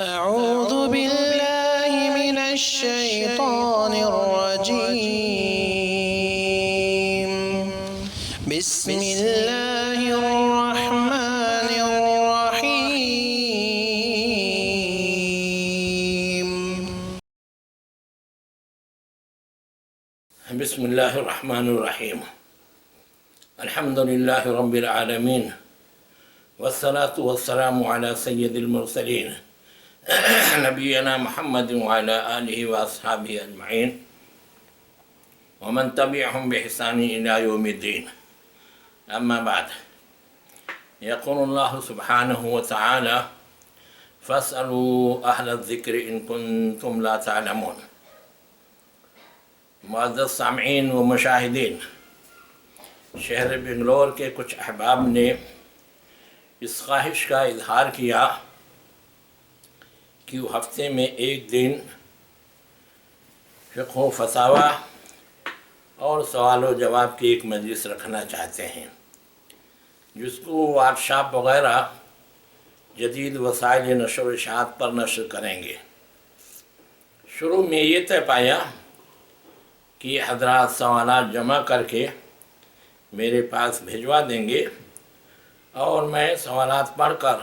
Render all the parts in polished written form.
أعوذ بالله من الشيطان الرجيم بسم الله الرحمن الرحيم بسم الله الرحمن الرحيم الحمد لله رب العالمين والصلاة والسلام على سيد المرسلين نبينا محمد وعلى آله وأصحابه أجمعين ومن تبعهم بإحسان إلى يوم الدين. أما بعد، يقول الله سبحانه وتعالى: فاسألوا أهل الذكر إن كنتم لا تعلمون. معزز سامعین و مشاہدین، شہر بنگلور کے کچھ احباب نے اس خواہش کا اظہار کیا کہ وہ ہفتے میں ایک دن فقہ و فتاوی اور سوال و جواب کی ایک مجلس رکھنا چاہتے ہیں، جس کو ورکشاپ وغیرہ جدید وسائل نشر و اشاعت پر نشر کریں گے۔ شروع میں یہ طے پایا کہ حضرات سوالات جمع کر کے میرے پاس بھیجوا دیں گے اور میں سوالات پڑھ کر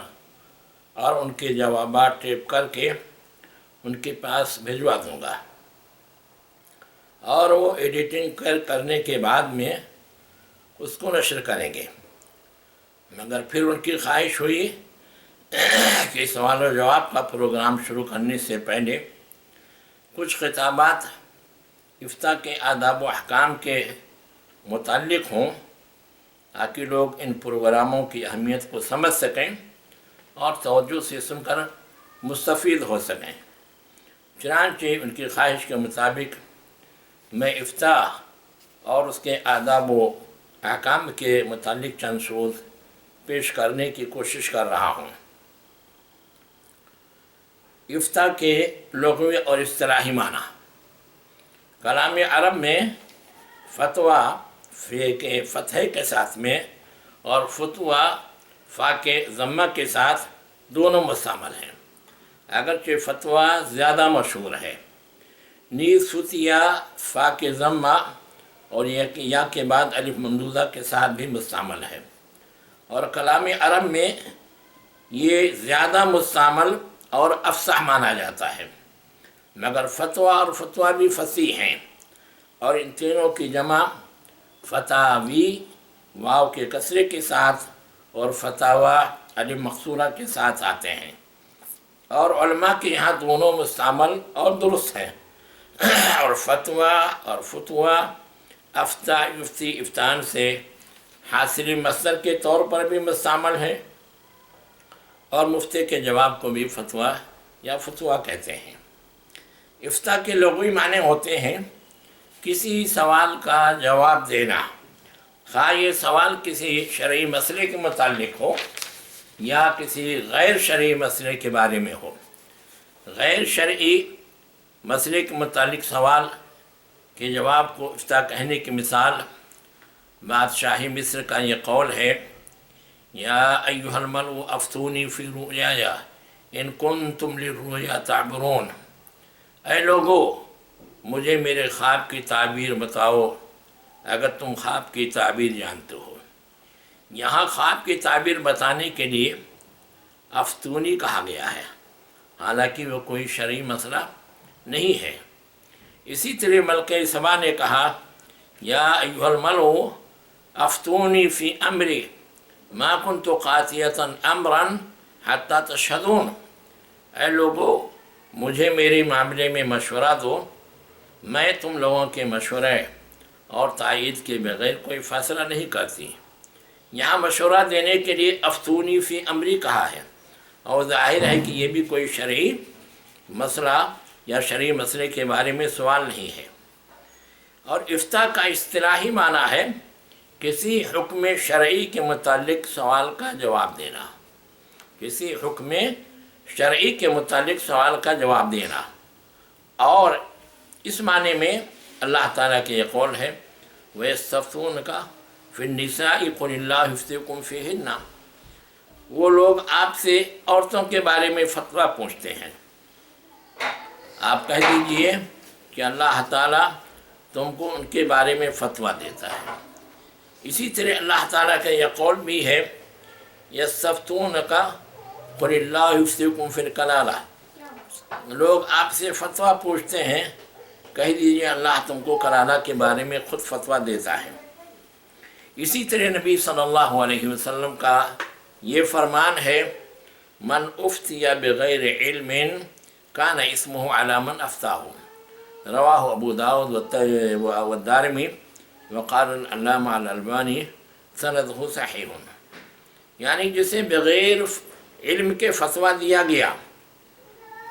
اور ان کے جوابات ٹیپ کر کے ان کے پاس بھیجوا دوں گا، اور وہ ایڈیٹنگ کرنے کے بعد میں اس کو نشر کریں گے۔ مگر پھر ان کی خواہش ہوئی کہ سوال و جواب کا پروگرام شروع کرنے سے پہلے کچھ خطابات افتاء کے آداب و احکام کے متعلق ہوں، تاکہ لوگ ان پروگراموں کی اہمیت کو سمجھ سکیں اور توجہ سے سن کر مستفید ہو سکیں۔ چنانچہ ان کی خواہش کے مطابق میں افتاء اور اس کے آداب و احکام کے متعلق چند شروط پیش کرنے کی کوشش کر رہا ہوں۔ افتاء کے لغوی اور اصطلاحی معنی۔ کلام عرب میں فتویٰ فے کے فتح کے ساتھ میں اور فتویٰ فا کے ضمہ کے ساتھ دونوں مستعمل ہیں، اگرچہ فتویٰ زیادہ مشہور ہے۔ نیز فتیہ فا کے ضمہ اور یا کے بعد الف ممدودہ کے ساتھ بھی مستعمل ہے، اور کلام عرب میں یہ زیادہ مستعمل اور افصح مانا جاتا ہے۔ مگر فتویٰ اور فتویٰ بھی فصیح ہیں، اور ان تینوں کی جمع فتاوی واو کے کسرے کے ساتھ اور فتاوی الف مقصورہ کے ساتھ آتے ہیں، اور علماء کے یہاں دونوں مستعمل اور درست ہیں۔ اور فتویٰ اور فتویٰ افتاء یفتی افتان سے حاصل مصدر کے طور پر بھی مستعمل ہیں، اور مفتی کے جواب کو بھی فتویٰ یا فتویٰ کہتے ہیں۔ افتاء کے لغوی معنی ہوتے ہیں کسی سوال کا جواب دینا، خواہ یہ سوال کسی شرعی مسئلے کے متعلق ہو یا کسی غیر شرعی مسئلے کے بارے میں ہو۔ غیر شرعی مسئلے کے متعلق سوال کے جواب کو افتاء کہنے کی مثال بادشاہی مصر کا یہ قول ہے: یا ایھا الملأ افتونی فی رؤیای ان کنتم للرؤیا تعبرون۔ اے لوگو، مجھے میرے خواب کی تعبیر بتاؤ اگر تم خواب کی تعبیر جانتے ہو۔ یہاں خواب کی تعبیر بتانے کے لیے افتونی کہا گیا ہے، حالانکہ وہ کوئی شرعی مسئلہ نہیں ہے۔ اسی طرح ملکہ سبا نے کہا: یا ایھا الملأ افتونی فی امری ما کنت قاطعۃ امرا حتی تشہدون۔ اے لوگو، مجھے میرے معاملے میں مشورہ دو، میں تم لوگوں کے مشورے اور تائید کے بغیر کوئی فیصلہ نہیں کرتی۔ یہاں مشورہ دینے کے لیے افتونی فی امری کہا ہے، اور ظاہر ہے کہ یہ بھی کوئی شرعی مسئلہ یا شرعی مسئلے کے بارے میں سوال نہیں ہے۔ اور افتاء کا اصطلاحی معنی ہے کسی حکم شرعی کے متعلق سوال کا جواب دینا، کسی حکم شرعی کے متعلق سوال کا جواب دینا۔ اور اس معنی میں اللہ تعالیٰ کے یہ قول ہے: وَيَسْتَفْتُونَكَ فِي النِّسَاءِ قُلِ اللَّهُ يُفْتِيكُمْ فِيهِنَّ۔ وہ لوگ آپ سے عورتوں کے بارے میں فتویٰ پوچھتے ہیں، آپ کہہ دیجئے کہ اللہ تعالیٰ تم کو ان کے بارے میں فتویٰ دیتا ہے۔ اسی طرح اللہ تعالیٰ کا یہ قول بھی ہے، یستفتونک قل اللہ یفتیکم فی الکلالہ، لوگ آپ سے فتویٰ پوچھتے ہیں، کہہ دیجئے اللہ تم کو کلالہ کے بارے میں خود فتویٰ دیتا ہے۔ اسی طرح نبی صلی اللہ علیہ وسلم کا یہ فرمان ہے، من افتی بغیر علم کان اسمہ علی من افتاہ، رواہ ابو داود والدارمی وقال العلامہ الالبانی سندہ صحیح، یعنی جسے بغیر علم کے فتویٰ دیا گیا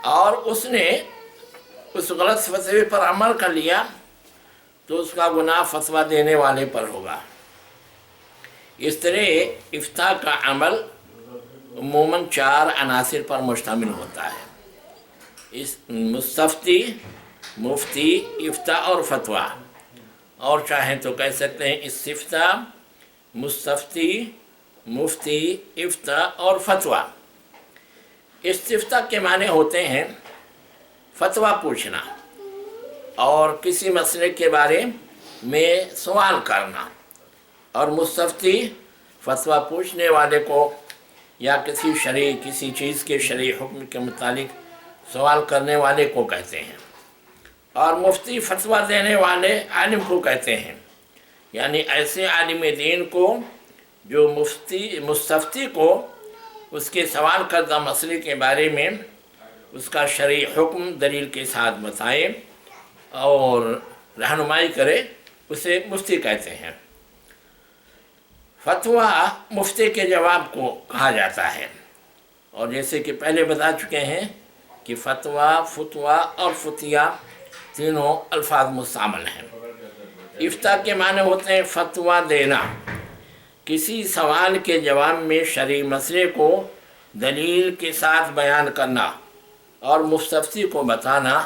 اور اس نے اس غلط فتوے پر عمل کر لیا تو اس کا گناہ فتویٰ دینے والے پر ہوگا۔ اس طرح افتاء کا عمل عموماً 4 عناصر پر مشتمل ہوتا ہے، اس مستفتی، مفتی، افتاء اور فتویٰ، اور چاہیں تو کہہ سکتے ہیں استفتاء، مستفتی، مفتی، افتاء اور فتویٰ۔ استفتاء کے معنی ہوتے ہیں فتویٰ پوچھنا اور کسی مسئلے کے بارے میں سوال کرنا، اور مستفتی فتویٰ پوچھنے والے کو یا کسی چیز کے شرعی حکم کے متعلق سوال کرنے والے کو کہتے ہیں، اور مفتی فتویٰ دینے والے عالم کو کہتے ہیں، یعنی ایسے عالم دین کو جو مستفتی کو اس کے سوال کردہ مسئلے کے بارے میں اس کا شرعی حکم دلیل کے ساتھ بتائے اور رہنمائی کرے، اسے مفتی کہتے ہیں۔ فتویٰ مفتی کے جواب کو کہا جاتا ہے، اور جیسے کہ پہلے بتا چکے ہیں کہ فتویٰ، فتویٰ اور فتیہ تینوں الفاظ مستعمل ہیں۔ افتاء کے معنی ہوتے ہیں فتویٰ دینا، کسی سوال کے جواب میں شرعی مسئلے کو دلیل کے ساتھ بیان کرنا اور مستفتی کو بتانا،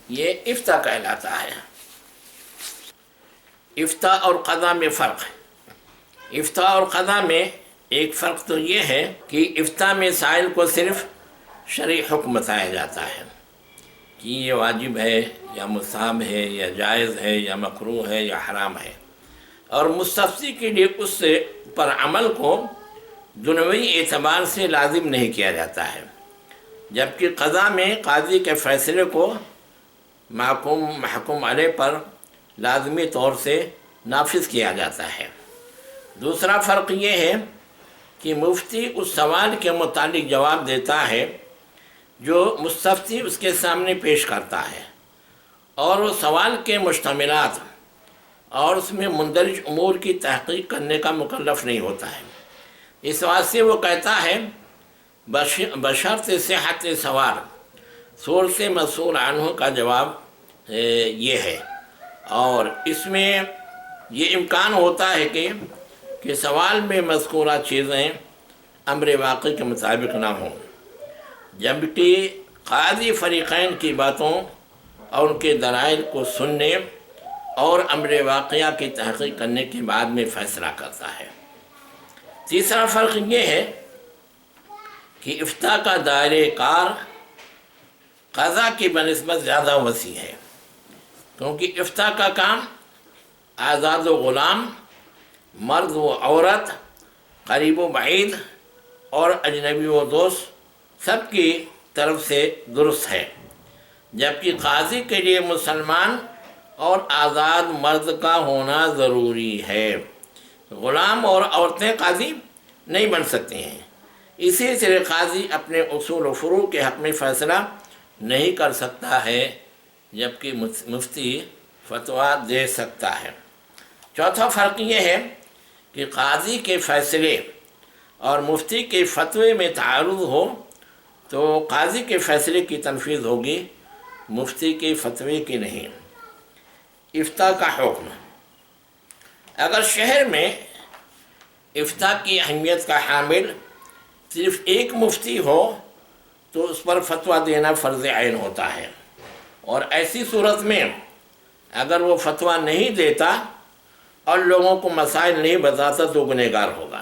یہ افتاء کہلاتا ہے۔ افتاء اور قضاء میں فرق ہے۔ افتاء اور قضاء میں ایک فرق تو یہ ہے کہ افتاء میں سائل کو صرف شرعی حکم بتایا جاتا ہے کہ یہ واجب ہے یا مستحب ہے یا جائز ہے یا مکروہ ہے یا حرام ہے، اور مستفتی کے لیے اس پر عمل کو دنیوی اعتبار سے لازم نہیں کیا جاتا ہے، جبکہ قضاء میں قاضی کے فیصلے کو محکوم علیہ پر لازمی طور سے نافذ کیا جاتا ہے۔ دوسرا فرق یہ ہے کہ مفتی اس سوال کے متعلق جواب دیتا ہے جو مستفتی اس کے سامنے پیش کرتا ہے، اور وہ سوال کے مشتملات اور اس میں مندرج امور کی تحقیق کرنے کا مکلف نہیں ہوتا ہے۔ اس واسطے وہ کہتا ہے بشرط صحت سوال، صورت مسئول عنہ کا جواب یہ ہے، اور اس میں یہ امکان ہوتا ہے کہ سوال میں مذکورہ چیزیں امر واقع کے مطابق نہ ہوں، جبکہ قاضی فریقین کی باتوں اور ان کے دلائل کو سننے اور امر واقعہ کی تحقیق کرنے کے بعد میں فیصلہ کرتا ہے۔ تیسرا فرق یہ ہے کہ افتاء کا دائرہ کار قضاء کی بنسبت زیادہ وسیع ہے، کیونکہ افتاء کا کام آزاد و غلام، مرد و عورت، قریب و بعید اور اجنبی و دوست سب کی طرف سے درست ہے، جبکہ قاضی کے لیے مسلمان اور آزاد مرد کا ہونا ضروری ہے، غلام اور عورتیں قاضی نہیں بن سکتی ہیں۔ اسی طرح قاضی اپنے اصول و فروع کے حق میں فیصلہ نہیں کر سکتا ہے، جبکہ مفتی فتویٰ دے سکتا ہے۔ چوتھا فرق یہ ہے کہ قاضی کے فیصلے اور مفتی کے فتوے میں تعارض ہو تو قاضی کے فیصلے کی تنفیذ ہوگی، مفتی کے فتوے کی نہیں۔ افتاء کا حکم، اگر شہر میں افتاء کی اہمیت کا حامل صرف ایک مفتی ہو تو اس پر فتویٰ دینا فرض عین ہوتا ہے، اور ایسی صورت میں اگر وہ فتویٰ نہیں دیتا اور لوگوں کو مسائل نہیں بتاتا تو گنہگار ہوگا۔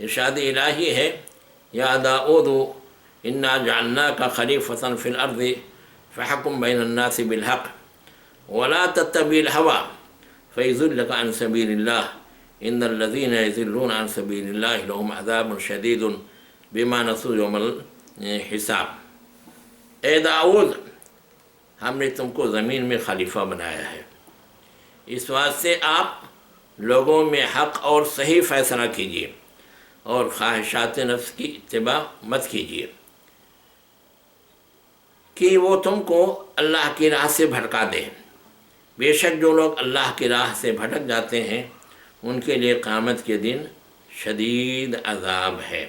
ارشاد الہی ہے یا داؤد انا جعلناک خلیفۃ فی الارض فحکم بین الناس بالحق ولا تتبع الہوی فیضلک عن سبیل اللہ ان الذین یضلون عن سبیل اللہ لهم عذاب شدید بما نسوا یوم الحساب۔ اے داؤد، ہم نے تم کو زمین میں خلیفہ بنایا ہے، اس واسطے آپ لوگوں میں حق اور صحیح فیصلہ کیجیے اور خواہشات نفس کی اتباع مت کیجیے کہ وہ تم کو اللہ کی راہ سے بھٹکا دے۔ بے شک جو لوگ اللہ کی راہ سے بھٹک جاتے ہیں ان کے لیے قیامت کے دن شدید عذاب ہے۔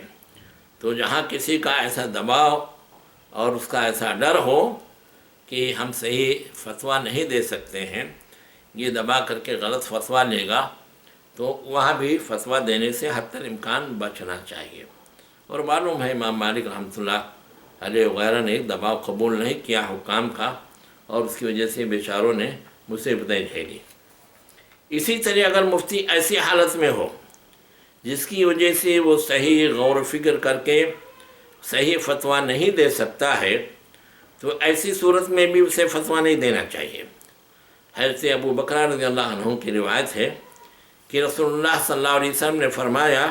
تو جہاں کسی کا ایسا دباؤ اور اس کا ایسا ڈر ہو کہ ہم صحیح فتویٰ نہیں دے سکتے ہیں، یہ دبا کر کے غلط فتویٰ لے گا، تو وہاں بھی فتویٰ دینے سے حتی الامکان بچنا چاہیے۔ اور معلوم ہے امام مالک رحمۃ اللہ علیہ وغیرہ نے دباؤ قبول نہیں کیا حکام کا، اور اس کی وجہ سے بیچاروں نے مصیبتیں جھیلی۔ اسی طرح اگر مفتی ایسی حالت میں ہو جس کی وجہ سے وہ صحیح غور و فکر کر کے صحیح فتویٰ نہیں دے سکتا ہے، تو ایسی صورت میں بھی اسے فتویٰ نہیں دینا چاہیے۔ حضرت ابو بکر رضی اللہ عنہ کی روایت ہے کہ رسول اللہ صلی اللہ علیہ وسلم نے فرمایا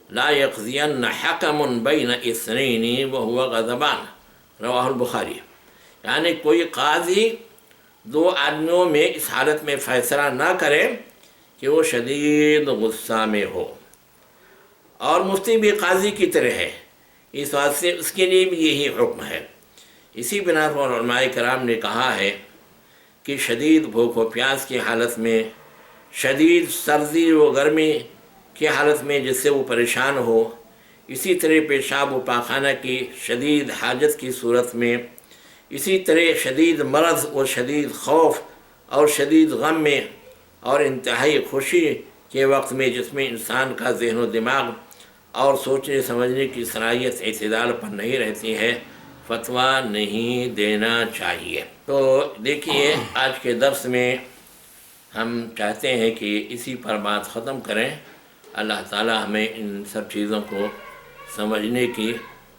لا یقضین حکم بین اثنین وہو غضبان، رواہ البخاری۔ یعنی کوئی قاضی دو آدمیوں میں اس حالت میں فیصلہ نہ کرے کہ وہ شدید غصہ میں ہو، اور مفتی بھی قاضی کی طرح ہے، اس واسطے اس کے لیے بھی یہی حکم ہے۔ اسی بنا پر علماء کرام نے کہا ہے کہ شدید بھوک و پیاس کی حالت میں، شدید سردی و گرمی کی حالت میں جس سے وہ پریشان ہو، اسی طرح پیشاب و پاخانہ کی شدید حاجت کی صورت میں، اسی طرح شدید مرض و شدید خوف اور شدید غم میں، اور انتہائی خوشی کے وقت میں جس میں انسان کا ذہن و دماغ اور سوچنے سمجھنے کی صلاحیت اعتدال پر نہیں رہتی ہے، فتویٰ نہیں دینا چاہیے۔ تو دیکھیے آج کے درس میں ہم چاہتے ہیں کہ اسی پر بات ختم کریں۔ اللہ تعالی ہمیں ان سب چیزوں کو سمجھنے کی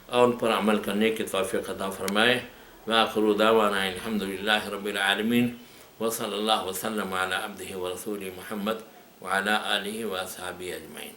اور ان پر عمل کرنے کی توفیق عطا فرمائے۔ وآخر دعوانا الحمدللہ رب العالمین، وصلی اللہ وسلم علی عبدہ ورسولہ محمد وعلی آلہ واصحابہ اجمعین۔